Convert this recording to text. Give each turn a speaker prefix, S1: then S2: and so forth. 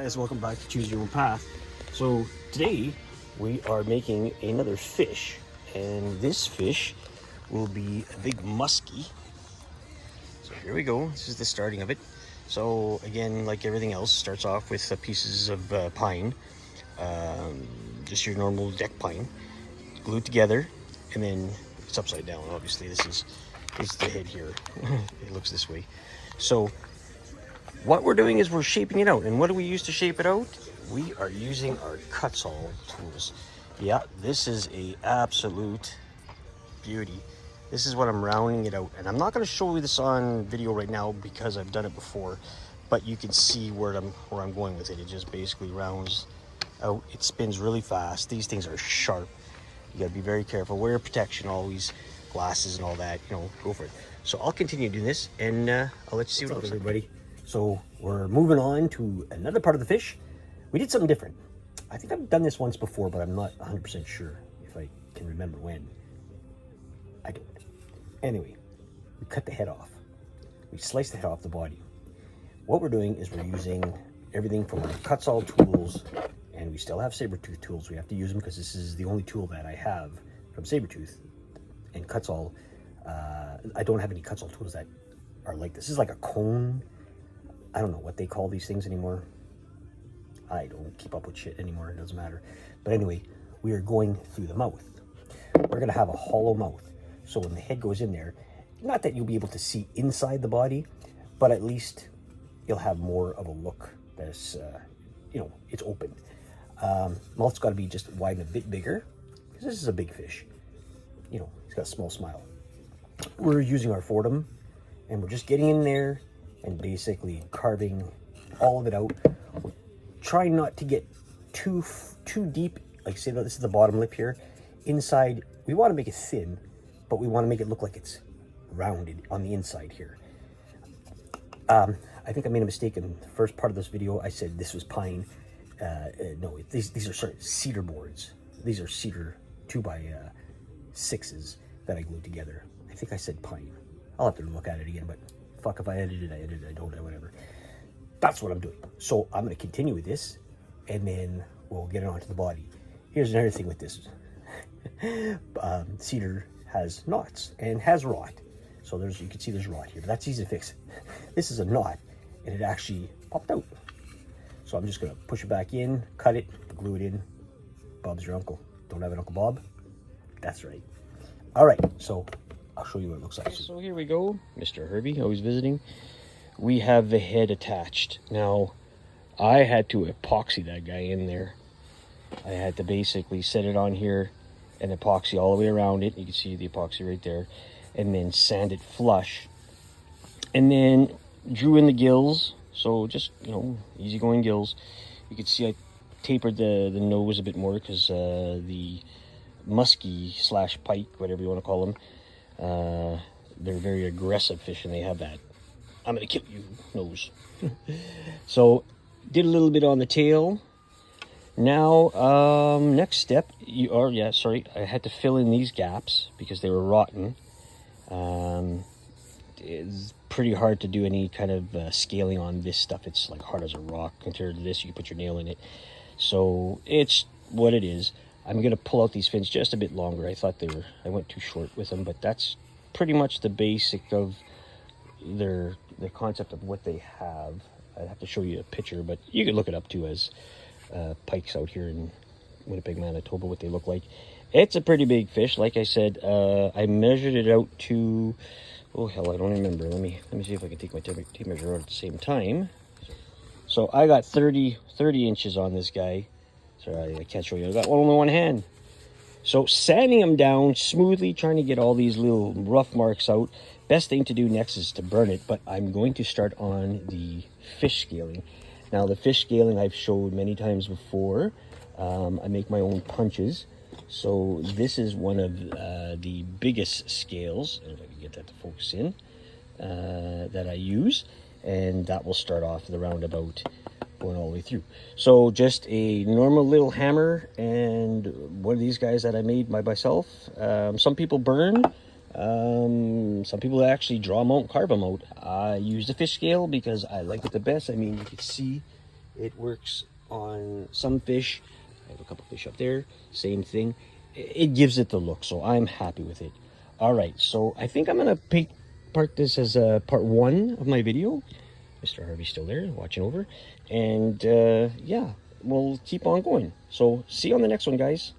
S1: guys, welcome back to Choose Your Own Path. So today we are making another fish, and this fish will be a big muskie. So here we go. This is the starting of it. So again, like everything else, starts off with pieces of pine, just your normal deck pine, glued together, and then it's upside down. Obviously, this is the head here. It looks this way. So what we're doing is we're shaping it out. And what do we use to shape it out? We are using our Kutzall tools. Yeah, this is a absolute beauty. This is what I'm rounding it out. And I'm not going to show you this on video right now because I've done it before, but you can see where I'm going with it. It just basically rounds out. It spins really fast. These things are sharp. You got to be very careful. Wear protection always, glasses and all that, you know, go for it. So I'll continue doing this, and I'll let you see what it looks like. Everybody. So we're moving on to another part of the fish. We did something different. I think I've done this once before, but I'm not 100% sure if I can remember when. I don't. Anyway, we cut the head off. We sliced the head off the body. What we're doing is we're using everything from our Kutzall tools, and we still have saber-tooth tools. We have to use them because this is the only tool that I have from saber-tooth and Kutzall. I don't have any Kutzall tools that are like this. This is like a cone. I don't know what they call these things anymore. I don't keep up with shit anymore. It doesn't matter. But anyway, we are going through the mouth. We're going to have a hollow mouth. So when the head goes in there, not that you'll be able to see inside the body, but at least you'll have more of a look that's, you know, it's open. Mouth's got to be just wide and a bit bigger because this is a big fish. You know, he's got a small smile. We're using our Fordham, and we're just getting in there and basically carving all of it out. We're trying not to get too deep. Like say that this is the bottom lip here. Inside, we want to make it thin, but we want to make it look like it's rounded on the inside here. I think I made a mistake in the first part of this video. I said this was pine. No, these are cedar boards. These are cedar 2x6s that I glued together. I think I said pine. I'll have to look at it again, but fuck, if I edited, I don't know, whatever. That's what I'm doing. So I'm going to continue with this, and then we'll get it onto the body. Here's another thing with this. Cedar has knots and has rot. So you can see there's rot here, but that's easy to fix. This is a knot, and it actually popped out. So I'm just going to push it back in, cut it, glue it in. Bob's your uncle. Don't have an Uncle Bob? That's right. All right, so I'll show you what it looks like. So here we go, Mr. Herbie, always visiting. We have the head attached. Now, I had to epoxy that guy in there. I had to basically set it on here and epoxy all the way around it. You can see the epoxy right there. And then sand it flush. And then drew in the gills. So just, you know, easygoing gills. You can see I tapered the nose a bit more because the muskie / pike, whatever you want to call them, they're very aggressive fish, and they have that I'm gonna kill you nose. So did a little bit on the tail. Now next step, I had to fill in these gaps because they were rotten. It's pretty hard to do any kind of scaling on this stuff. It's like hard as a rock compared to this. You can put your nail in it, so it's what it is. I'm gonna pull out these fins just a bit longer. I went too short with them, but that's pretty much the basic of the concept of what they have. I'd have to show you a picture, but you can look it up too as pikes out here in Winnipeg, Manitoba, what they look like. It's a pretty big fish. Like I said, I measured it out to, oh hell, I don't remember. Let me see if I can take my tape measure out at the same time. So I got 30 inches on this guy. Sorry, I can't show you. I got only one hand. So sanding them down smoothly, trying to get all these little rough marks out. Best thing to do next is to burn it, but I'm going to start on the fish scaling. Now the fish scaling I've showed many times before. I make my own punches. So this is one of the biggest scales, if I can get that to focus in, that I use. And that will start off the roundabout going all the way through. So just a normal little hammer and one of these guys that I made by myself. Some people burn. Some people actually draw them out and carve them out. I use the fish scale because I like it the best. I mean, you can see It works on some fish. I have a couple fish up there. Same thing. It gives it the look, so I'm happy with it. All right, so I think I'm gonna part this as a part 1 of my video. Mr. Harvey's still there, watching over, and yeah, we'll keep on going. So see you on the next one, guys.